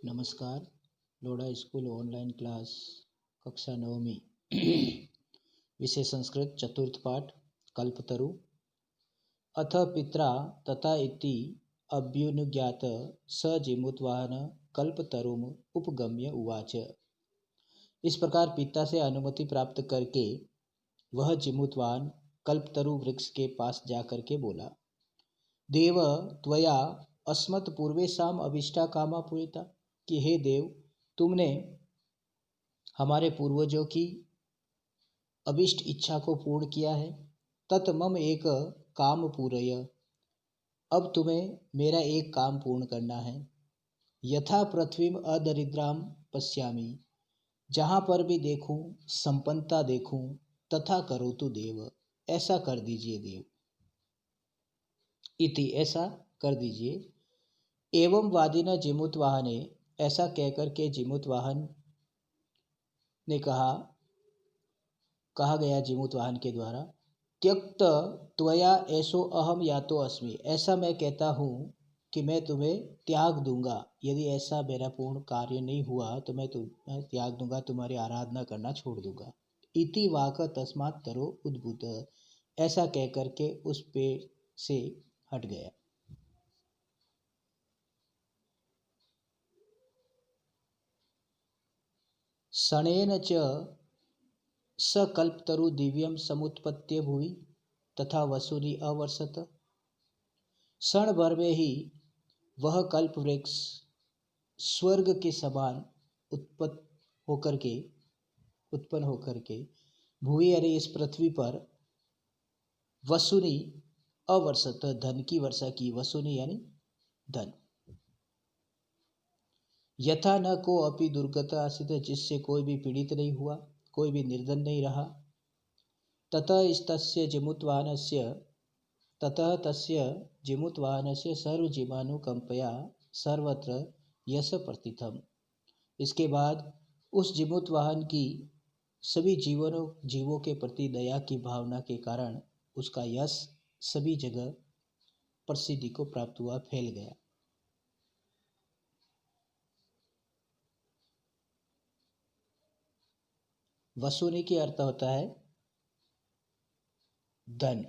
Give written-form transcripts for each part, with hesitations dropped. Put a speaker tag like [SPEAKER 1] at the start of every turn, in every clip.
[SPEAKER 1] नमस्कार। Lodha school online class कक्षा नवमी विषय संस्कृत चतुर्थ पाठ कल्पतरु। अथ पित्रा तथा इति अभ्युनुज्ञात स जिमुतवाहन कल्पतरुम उपगम्य उवाच। इस प्रकार पिता से अनुमति प्राप्त करके वह जिमुतवाहन कल्पतरु वृक्ष के पास जाकर के बोला, देव त्वया अस्मत् पूर्वेषाम अभिष्टा कामा पूरिता, कि हे देव, तुमने हमारे पूर्वजों की अभिष्ट इच्छा को पूर्ण किया है। तत् मम एक काम पूरय, अब तुम्हें मेरा एक काम पूर्ण करना है। यथा पृथ्वीम अदरिद्राम पश्यामि, जहाँ पर भी देखूं संपन्नता देखूं, तथा करोतु देव, ऐसा कर दीजिए देव। इति ऐसा कर दीजिए। एवं वादिना जिमुतवाहने, ऐसा कहकर के जिमुतवाहन ने कहा गया जिमुतवाहन के द्वारा, त्यक्त त्वया ऐसो अहम यातो अस्मि, ऐसा मैं कहता हूँ कि मैं तुम्हें त्याग दूंगा। यदि ऐसा मेरा पूर्ण कार्य नहीं हुआ तो मैं तुम्हें त्याग दूंगा, तुम्हारी आराधना करना छोड़ दूंगा। इति वाक तस्मात् तरो उद्भूत, ऐसा कहकर के उस पेड़ से हट गया। शणेन च स कल्पतरु दिव्यम समुत्पत्य भुवि तथा वसुनि अवर्षत। क्षण भर में ही वह कल्प वृक्ष स्वर्ग के समान उत्पन्न होकर के भूमि यानी इस पृथ्वी पर वसुनि अवर्षत, धन की वर्षा की। वसुनि यानी धन। यथा न को अपि दुर्गत आसित, जिससे कोई भी पीड़ित नहीं हुआ, कोई भी निर्धन नहीं रहा। ततः तस्य जिमुतवाहनस्य सर्वजीवानुकंपया सर्वत्र यश प्रतिथम। इसके बाद उस जिमुतवाहन की सभी जीवों के प्रति दया की भावना के कारण उसका यश सभी जगह प्रसिद्धि को प्राप्त हुआ, फैल गया। वसुनि की अर्थ होता है धन।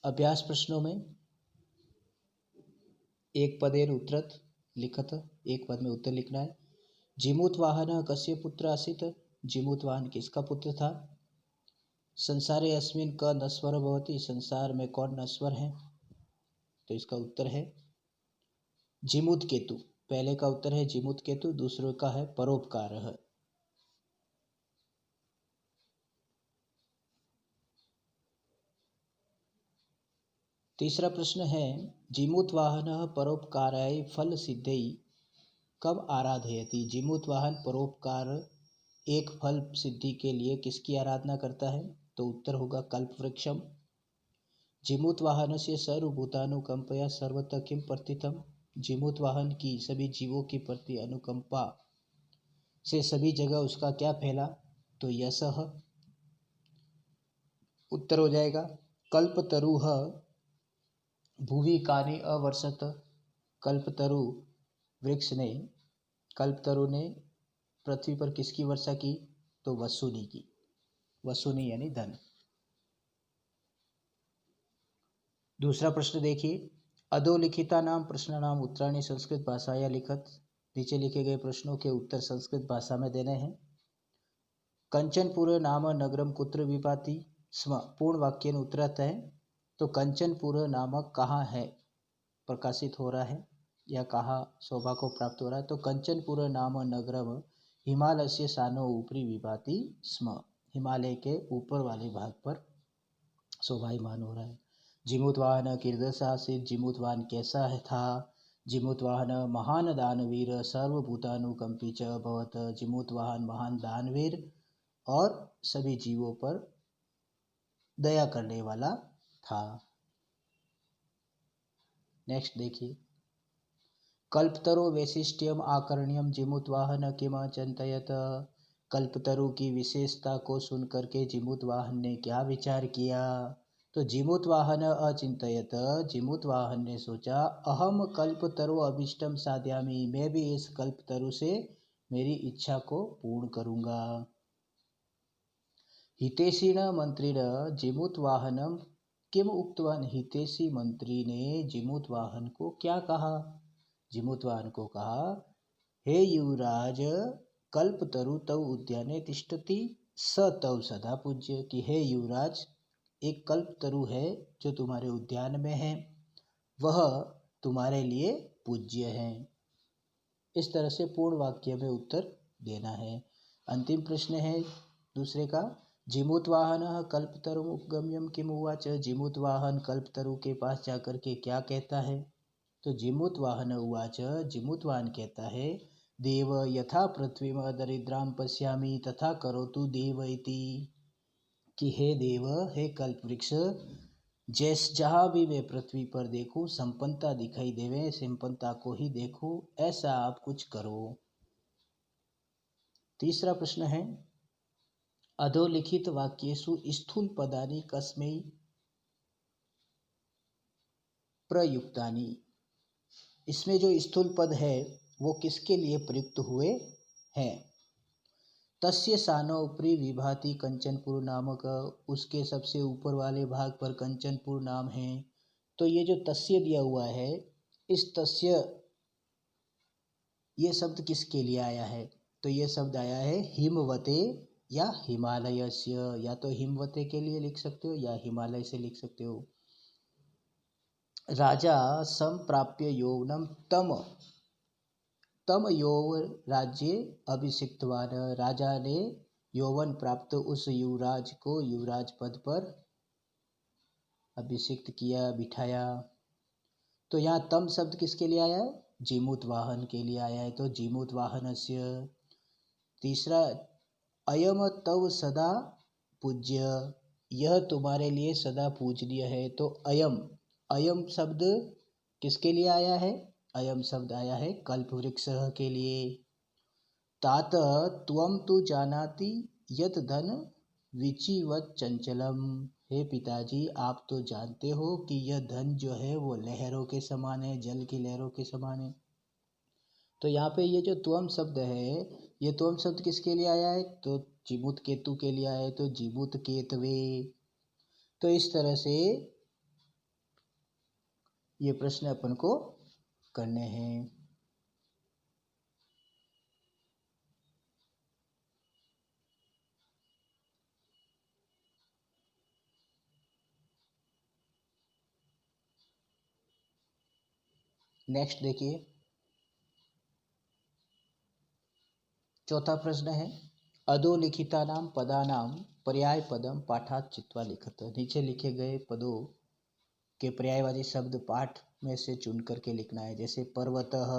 [SPEAKER 1] अभ्यास प्रश्नों में एक पदेन उत्तरत लिखत, एक पद में उत्तर लिखना है। जिमुतवाहन कस्य पुत्र आसीत, जिमुतवाहन किसका पुत्र था। संसारे अस्मिन् क नश्वर भवति, संसार में कौन नश्वर है, तो इसका उत्तर है जिमुत केतु। पहले का उत्तर है जिमुत केतु, दूसरे का है परोपकारः। तीसरा प्रश्न है, जिमुतवाहनः परोपकाराय फल सिद्धै कब आराधयति। जिमुतवाहन परोपकार एक फल सिद्धि के लिए किसकी आराधना करता है, तो उत्तर होगा कल्पवृक्षम। जिमुतवाहनस्य सर्वभूतानुकंपया सर्वतः किम प्रथितम। जिमुतवाहन की सभी जीवों के प्रति अनुकंपा से सभी जगह उसका क्या फैला, तो यशः। उत्तर हो जाएगा कल्पतरुः भुवि कानि अवर्षत। कल्पतरु ने पृथ्वी पर किसकी वर्षा की, तो वसुनि की। वसुनि यानी धन। दूसरा प्रश्न देखिए, अधोलिखिता नाम प्रश्न नाम उत्तराणि संस्कृत भाषाया लिखत। नीचे लिखे गए प्रश्नों के उत्तर संस्कृत भाषा में देने हैं। कंचनपुर नाम नगरम कुत्र विभाति स्म। पूर्ण वाक्य उत्तरत है, तो कंचनपुर नामक कहाँ है प्रकाशित हो रहा है या कहाँ शोभा को प्राप्त हो रहा है, तो कंचनपुर नाम नगरम हिमालयस्य सानो ऊपरी विभाति स्म, हिमालय के ऊपर वाले भाग पर शोभायमान हो रहा है। जिमूतवाहन कीदृशासीत्, जिमूतवाहन कैसा है था। जिमूतवाहन महान दानवीर सर्वभूतानुकंपी च अभवत्, जिमूतवाहन महान दानवीर और सभी जीवों पर दया करने वाला था। नेक्स्ट देखिए, कल्पतरु वैशिष्ट्यम आकर्ण्यम जिमूतवाहन किम चिंतयत। कल्पतरु की विशेषता को सुनकर के जिमूतवाहन ने क्या विचार किया। तो जिमूतवाहन अचिंतयत, जिमूतवाहन ने सोचा, अहम कल्पतरु अभीष्टम साध्यामि, मैं भी इस कल्पतरु से मेरी इच्छा को पूर्ण करूंगा। हितेशीण मंत्री जिमूतवाहनम किम उक्तवान, हितेशी मंत्री ने जिमूतवाहन को क्या कहा। जिमूतवाहन को कहा, हे युवराज, कल्पतरु तव उद्याने तिष्ठति स तव सदा पूज्य, कि हे युवराज, एक कल्पतरु है जो तुम्हारे उद्यान में है, वह तुम्हारे लिए पूज्य है। इस तरह से पूर्ण वाक्य में उत्तर देना है। अंतिम प्रश्न है दूसरे का, जिमूतवाहन कल्पतरु उपगम्यम किम उवाच, जिमूतवाहन कल्पतरु के पास जाकर के क्या कहता है। तो जिमूतवाहन उवाच, जिमूतवाहन कहता है, देव यथा पृथ्वी दरिद्राम पश्यामि तथा करोतु देव इति, कि हे देव, हे कल्पवृक्ष, जहाँ भी मैं पृथ्वी पर देखूं संपन्नता दिखाई देवे, संपन्नता को ही देखूं, ऐसा आप कुछ करो। तीसरा प्रश्न है, अधोलिखित वाक्येषु स्थूल पदानि कस्मै प्रयुक्तानि, इसमें जो स्थूल पद है वो किसके लिए प्रयुक्त हुए हैं। तस्य सानो उपरि विभाति कंचनपुर नामक, उसके सबसे ऊपर वाले भाग पर कंचनपुर नाम है। तो ये जो तस्य दिया हुआ है, इस तस्य ये शब्द किसके लिए आया है। तो ये शब्द आया है हिमवते या हिमालयस्य, या तो हिमवते के लिए लिख सकते हो या हिमालय से लिख सकते हो। राजा संप्राप्य यौवनम तम, तम यौव राज्य अभिषिक्तवान, राजा ने यौवन प्राप्त उस युवराज को युवराज पद पर अभिषिक्त किया, बिठाया। तो यहाँ तम शब्द किसके लिए आया है, जिमूतवाहन के लिए आया है। तो जिमूतवाहनस्य। तीसरा, अयम तव सदा पूज्य, यह तुम्हारे लिए सदा पूजनीय है। तो अयम, अयम शब्द किसके लिए आया है, अयम शब्द आया है कल्पवृक्ष के लिए। तात त्वं तु जानाति यत धन विचिवत चंचलम, हे पिताजी, आप तो जानते हो कि यह धन जो है वो लहरों के समान है, जल की लहरों के समान है। तो यहाँ पे ये जो त्वम शब्द है, ये त्वम शब्द किसके लिए आया है, तो जिमूत केतु के लिए आया है। तो जिमूत केतवे। तो इस तरह से ये प्रश्न अपन को करने हैं। नेक्स्ट देखिए, चौथा प्रश्न है, अधोलिखितानां पदानां पर्याय पदम पाठात् चित्वा लिखत। नीचे लिखे गए पदों के पर्यायवाची शब्द पाठ में से चुन करके लिखना है। जैसे पर्वतः,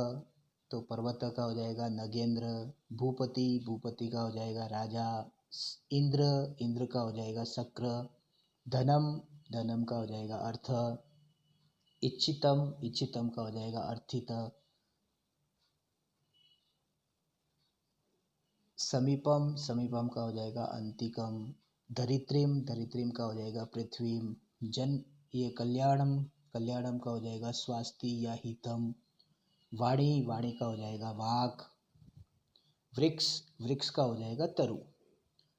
[SPEAKER 1] तो पर्वत का हो जाएगा नगेंद्र। भूपति, भूपति का हो जाएगा राजा। इंद्र, इंद्र का हो जाएगा शक्र। धनम, धनम का हो जाएगा अर्थ। इच्छितम, इच्छितम का हो जाएगा अर्थित। समीपम, समीपम का हो जाएगा अंतिकम। धरित्रीम, धरित्रीम का हो जाएगा पृथ्वी। जन, ये कल्याणम, कल्याणम का हो जाएगा स्वास्थ्य या हितम। वाणी, वाणी का हो जाएगा वाक। वृक्ष, वृक्ष का हो जाएगा तरु।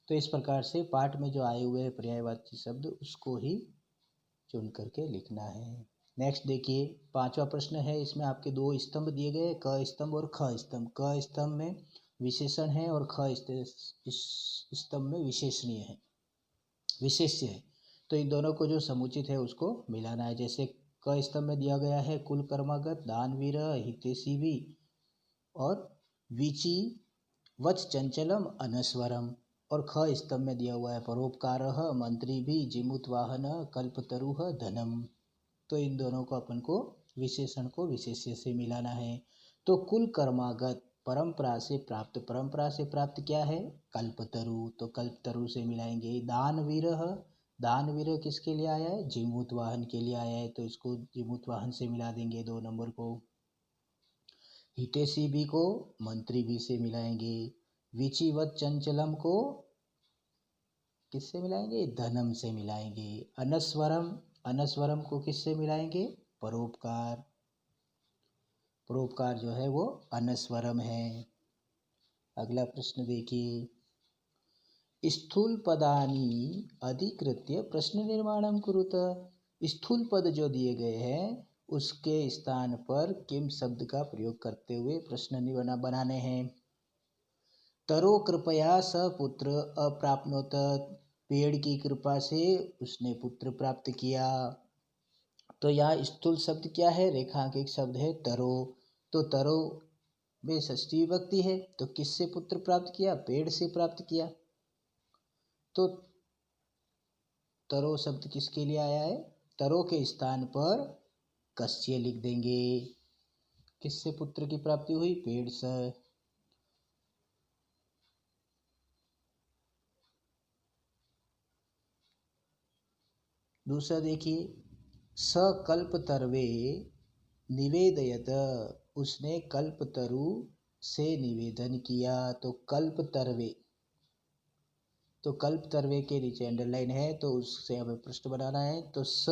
[SPEAKER 1] तो इस प्रकार से पाठ में जो आए हुए पर्यायवाची शब्द उसको ही चुन करके लिखना है। नेक्स्ट देखिए, पांचवा प्रश्न है। इसमें आपके दो स्तंभ दिए गए, क स्तंभ और ख स्तंभ। क स्तंभ में विशेषण है और ख स्तंभ में विशेषणीय है, विशेष्य है। तो इन दोनों को जो समुचित है उसको मिलाना है। जैसे क स्तंभ में दिया गया है कुल कर्मागत, दानवीर, हितेशी भी और विचि वच चंचलम अनस्वरम। और ख स्तंभ में दिया हुआ है परोपकारः मंत्री भी जिमुत वाहन कल्पतरुः धनम। तो इन दोनों को अपन को विशेषण को विशेष्य से मिलाना है। तो कुल कर्मागत परंपरा से प्राप्त, परंपरा से प्राप्त क्या है? कल्पतरु। तो कल्पतरु से मिलाएंगे। दानवीर, दानवीर किसके लिए आया है? जिमूत वाहन के लिए आया है, तो इसको जिमूत वाहन से मिला देंगे 2 नंबर को। हितेशी भी को मंत्री भी से मिलाएंगे। विचिवत चंचलम को किससे मिलाएंगे? धनम से मिलाएंगे। अनस्वरम, अनस्वरम को किससे मिलाएंगे? परोपकार, परोपकार जो है वो अनस्वरम है। अगला प्रश्न देखिए, स्थूल पदानी अधिकृत्य प्रश्न निर्माणम कुरुत। स्थूल पद जो दिए गए हैं उसके स्थान पर किम शब्द का प्रयोग करते हुए प्रश्न बनाने हैं। तरो कृपया स पुत्र अप्राप्नोत, पेड़ की कृपा से उसने पुत्र प्राप्त किया। तो यहाँ स्थूल शब्द क्या है? रेखांकित शब्द है तरो। तो तरो में षष्ठी विभक्ति है, तो किससे पुत्र प्राप्त किया? पेड़ से प्राप्त किया। तो तरो शब्द किसके लिए आया है? तरो के स्थान पर कस्य लिख देंगे। किससे पुत्र की प्राप्ति हुई? पेड़ से। दूसरा देखिए, सकल्पतर्वे निवेदयत, उसने कल्पतरु से निवेदन किया। तो कल्पतर्वे, तो कल्पतर्वे के नीचे अंडरलाइन है, तो उससे हमें प्रश्न बनाना है। तो स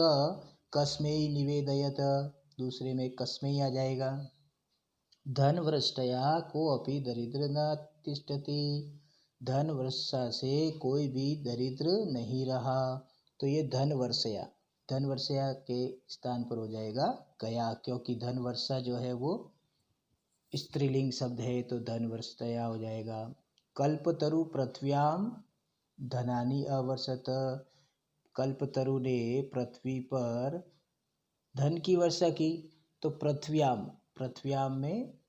[SPEAKER 1] कस्मेई निवेदयत, दूसरे में कस्मेई आ जाएगा। धन वृष्टया को अपि दरिद्र न तिष्ठति, धन वर्षा से कोई भी दरिद्र नहीं रहा। तो ये धन वर्षया, धन वर्षया के स्थान पर हो जाएगा गया, क्योंकि धन वर्षा जो है वो स्त्रीलिंग शब्द है, तो धन वर्षया हो जाएगा। कल्पतरु पृथ्व्याम धनानि अवर्षत, कल्पतरु ने पृथ्वी पर धन की वर्षा की। तो पृथ्व्याम, पृथ्व्याम में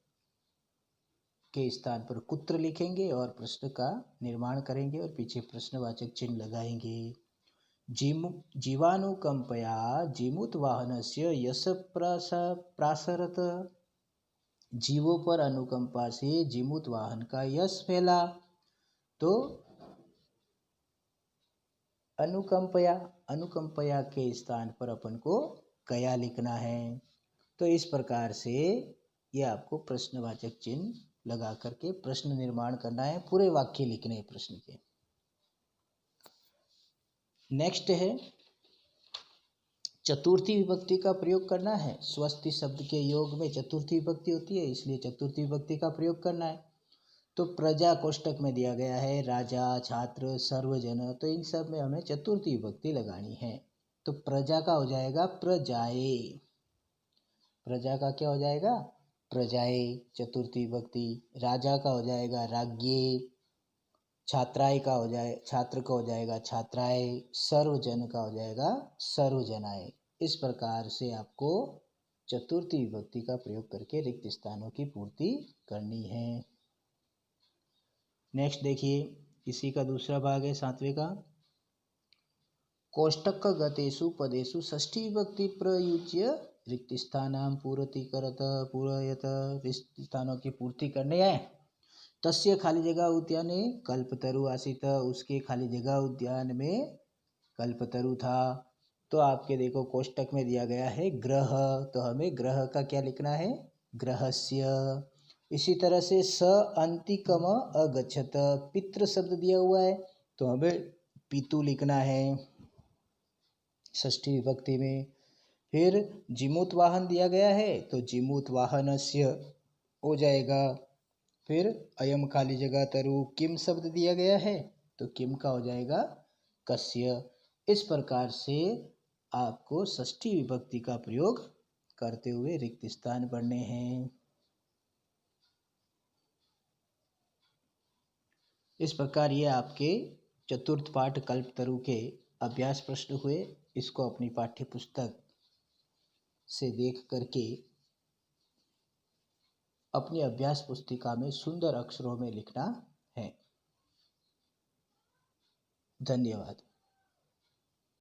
[SPEAKER 1] के स्थान पर कुत्र लिखेंगे और प्रश्न का निर्माण करेंगे और पीछे प्रश्नवाचक चिन्ह लगाएंगे। जीवानुकंपया जीमुत वाहनस्य यश प्रासरत, जीवों पर अनुकंपा से जीमुत वाहन का यश फैला। तो अनुकंपया, अनुकंपया के स्थान पर अपन को कया लिखना है। तो इस प्रकार से ये आपको प्रश्नवाचक चिन्ह लगा करके प्रश्न निर्माण करना है, पूरे वाक्य लिखने हैं प्रश्न के। नेक्स्ट है चतुर्थी विभक्ति का प्रयोग करना है। स्वस्ति शब्द के योग में चतुर्थी विभक्ति होती है, इसलिए चतुर्थी विभक्ति का प्रयोग करना है। तो प्रजा कोष्टक में दिया गया है, राजा, छात्र, सर्वजन, तो इन सब में हमें चतुर्थी विभक्ति लगानी है। तो प्रजा का हो जाएगा प्रजाए, प्रजा का क्या हो जाएगा? प्रजाए चतुर्थी विभक्ति। राजा का हो जाएगा राज्ञे, छात्राए का हो जाए, छात्र का हो जाएगा छात्राए, सर्वजन का हो जाएगा सर्वजनाए। इस प्रकार से आपको चतुर्थी विभक्ति का प्रयोग करके रिक्त स्थानों की पूर्ति करनी है। नेक्स्ट देखिए, इसी का दूसरा भाग है 7वें का। कोष्टक गतेषु पदेषु षष्ठी विभक्ति प्रयुज्य रिक्त स्थानां पूर्तिकरत, पूरयत, रिक्त स्थानों की पूर्ति करने है। तस्य खाली जगह उद्याने कल्पतरु आसीत, उसके खाली जगह उद्यान में कल्पतरु था। तो आपके देखो कोष्टक में दिया गया है ग्रह, तो हमें ग्रह का क्या लिखना है? ग्रहस्य। इसी तरह से स अंतिकम अगच्छत, पितृ शब्द दिया हुआ है, तो हमें पितु लिखना है षष्ठी विभक्ति में। फिर जिमूत वाहन दिया गया है, तो जिमूत वाहनस्य हो जाएगा। फिर अयम खाली जगह तरु, किम शब्द दिया गया है, तो किम का हो जाएगा कस्य। इस प्रकार से आपको षष्ठी विभक्ति का प्रयोग करते हुए रिक्त स्थान पढ़ने हैं। इस प्रकार ये आपके चतुर्थ पाठ कल्पतरु के अभ्यास प्रश्न हुए। इसको अपनी पाठ्य पुस्तक से देख करके अपनी अभ्यास पुस्तिका में सुंदर अक्षरों में लिखना है। धन्यवाद।